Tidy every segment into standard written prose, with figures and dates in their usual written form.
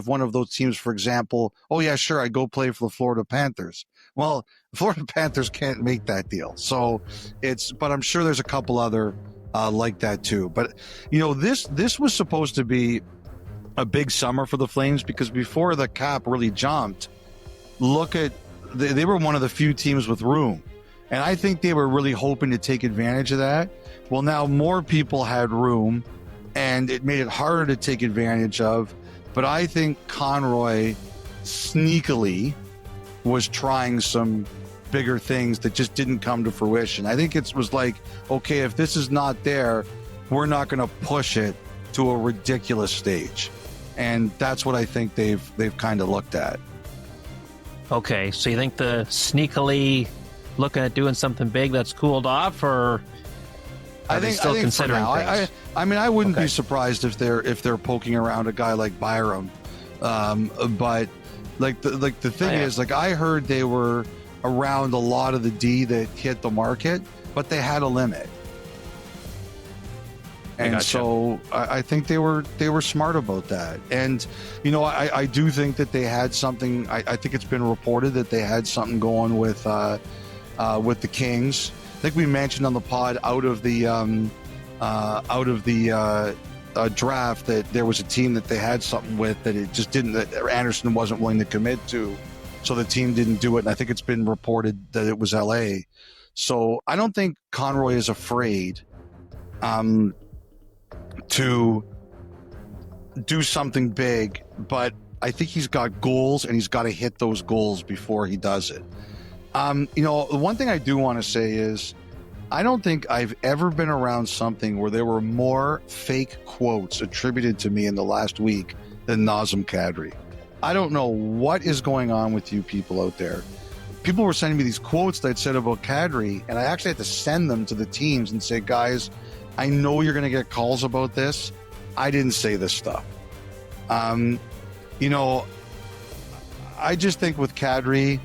if one of those teams, for example, oh yeah, sure, I go play for the Florida Panthers. Well, the Florida Panthers can't make that deal. So but I'm sure there's a couple other like that too. But this was supposed to be a big summer for the Flames, because before the cap really jumped, they were one of the few teams with room. And I think they were really hoping to take advantage of that. Well, now more people had room, and it made it harder to take advantage of. But I think Conroy sneakily was trying some bigger things that just didn't come to fruition. I think it was like, okay, if this is not there, we're not going to push it to a ridiculous stage. And that's what I think they've kind of looked at. Okay, so you think the sneakily looking at doing something big that's cooled off, or are they still considering things? I wouldn't be surprised if they're poking around a guy like Byram, but the thing is, like, I heard they were around a lot of the D that hit the market, but they had a limit. And so I think they were smart about that. And, I do think that they had something. I think it's been reported that they had something going with the Kings. I think we mentioned on the pod out of the draft that there was a team that they had something with that it just didn't, that Anderson wasn't willing to commit to. So the team didn't do it. And I think it's been reported that it was LA. So I don't think Conroy is afraid to do something big, but I think he's got goals, and he's got to hit those goals before he does it. The one thing I do want to say is, I don't think I've ever been around something where there were more fake quotes attributed to me in the last week than Nazem Kadri. I don't know what is going on with you people out there. People were sending me these quotes that I'd said about Kadri, and I actually had to send them to the teams and say, guys, I know you're going to get calls about this. I didn't say this stuff. I just think with Kadri,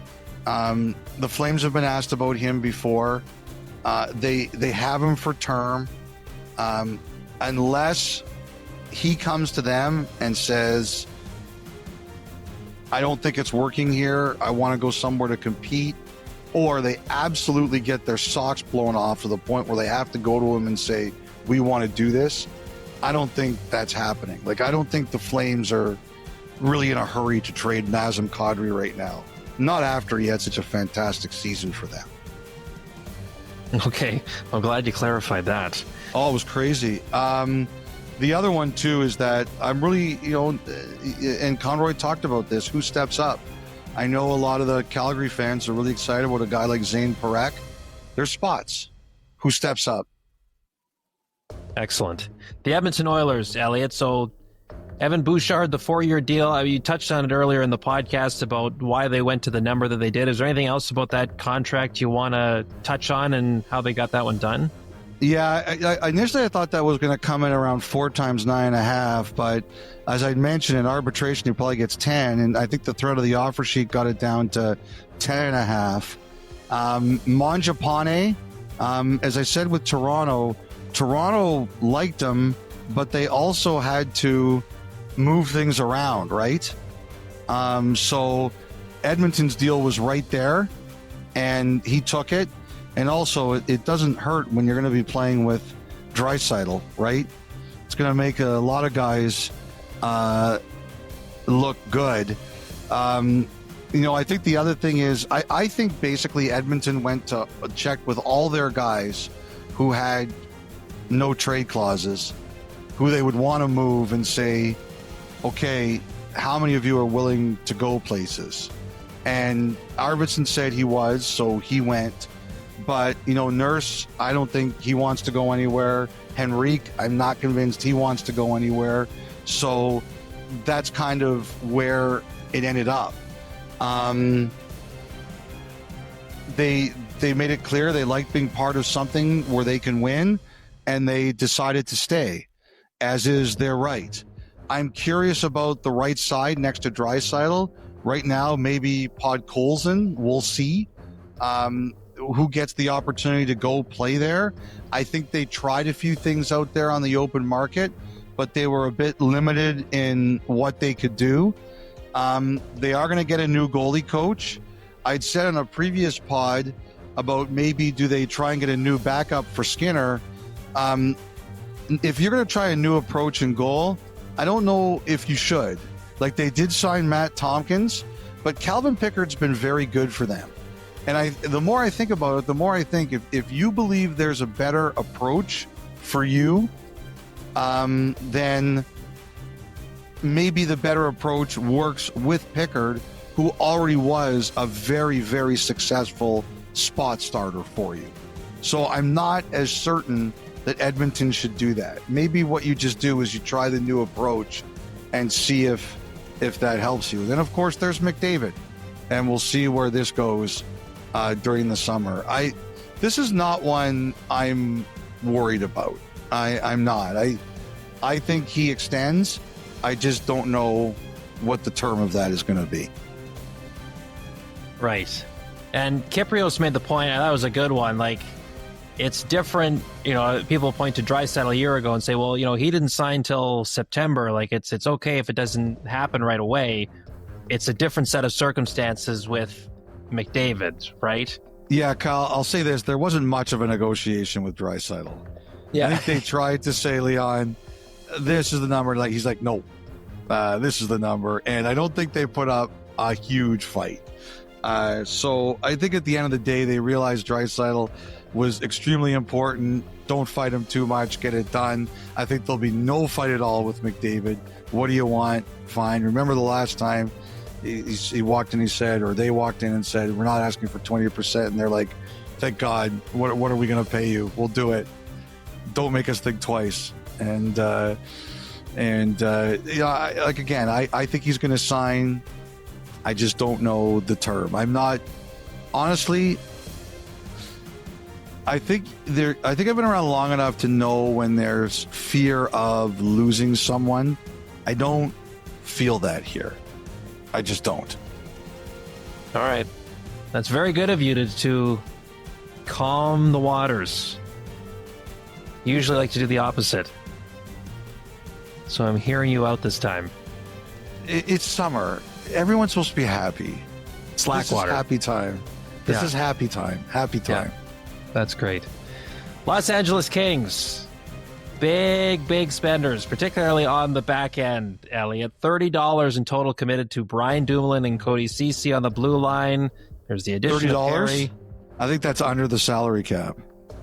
the Flames have been asked about him before. They have him for term. Unless he comes to them and says, I don't think it's working here, I want to go somewhere to compete, or they absolutely get their socks blown off to the point where they have to go to him and say, we want to do this, I don't think that's happening. Like, I don't think the Flames are really in a hurry to trade Nazem Kadri right now. Not after he had such a fantastic season for them. Okay, I'm glad you clarified that. Oh, it was crazy. The other one, too, is that I'm really, and Conroy talked about this, who steps up? I know a lot of the Calgary fans are really excited about a guy like Zane Parekh. There's spots. Who steps up? Excellent. The Edmonton Oilers, Elliot. So Evan Bouchard, the 4-year deal, you touched on it earlier in the podcast about why they went to the number that they did. Is there anything else about that contract you want to touch on and how they got that one done? Yeah, initially I thought that was going to come in around 4 times 9.5, but as I mentioned, in arbitration he probably gets 10, and I think the threat of the offer sheet got it down to 10.5. Mangiapane, as I said with Toronto liked him, but they also had to move things around, right? So Edmonton's deal was right there, and he took it. And also, it doesn't hurt when you're going to be playing with Draisaitl, right? It's going to make a lot of guys look good. I think the other thing is, I think basically Edmonton went to check with all their guys who had no trade clauses, who they would want to move and say, okay, how many of you are willing to go places? And Arvidsson said he was, so he went. But, Nurse, I don't think he wants to go anywhere. Henrique, I'm not convinced he wants to go anywhere. So that's kind of where it ended up. They made it clear they like being part of something where they can win, and they decided to stay, as is their right. I'm curious about the right side next to Draisaitl. Right now, maybe Podkolzin. We'll see. Who gets the opportunity to go play there. I think they tried a few things out there on the open market, but they were a bit limited in what they could do. They are going to get a new goalie coach. I'd said on a previous pod about maybe do they try and get a new backup for Skinner. If you're going to try a new approach in goal, I don't know if you should. Like, they did sign Matt Tompkins, but Calvin Pickard's been very good for them. And the more I think about it, the more I think if you believe there's a better approach for you, then maybe the better approach works with Pickard, who already was a very, very successful spot starter for you. So I'm not as certain that Edmonton should do that. Maybe what you just do is you try the new approach and see if that helps you. Then, of course, there's McDavid, and we'll see where this goes during the summer. This is not one I'm worried about. I'm not. I think he extends. I just don't know what the term of that is going to be. Right. And Kiprios made the point, and that was a good one. Like, it's different. You know, people point to Draisaitl a year ago and say, well, you know, he didn't sign till September. Like, it's okay if it doesn't happen right away. It's a different set of circumstances with McDavid, right? Yeah, Kyle, I'll say this. There wasn't much of a negotiation with Draisaitl. Yeah. I think they tried to say, Leon, this is the number. Like, he's like, no, this is the number. And I don't think they put up a huge fight. So I think at the end of the day, they realized Draisaitl was extremely important. Don't fight him too much. Get it done. I think there'll be no fight at all with McDavid. What do you want? Fine. Remember the last time he walked in, he said, or they walked in and said, we're not asking for 20%. And they're like, thank God. What are we going to pay you? We'll do it. Don't make us think twice. And yeah, like, again, I think he's going to sign. I just don't know the term. I'm not, honestly, I think I've been around long enough to know when there's fear of losing someone. I don't feel that here. I just don't. All right. That's very good of you to calm the waters. You usually like to do the opposite. So I'm hearing you out this time. It's summer. Everyone's supposed to be happy. Slackwater. This is happy time. This is happy time. Happy time. Yeah. That's great. Los Angeles Kings. Big spenders, particularly on the back end, Elliot. $30 in total committed to Brian Dumoulin and Cody Ceci on the blue line. There's the addition of Perry. I think that's under the salary cap.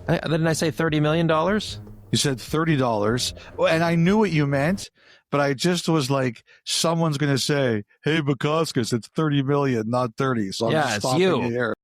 Didn't I say $30 million? You said $30. And I knew what you meant, but I just was like, someone's going to say, hey, Bukowskis, it's $30 million, not 30. So I'm just stopping you here.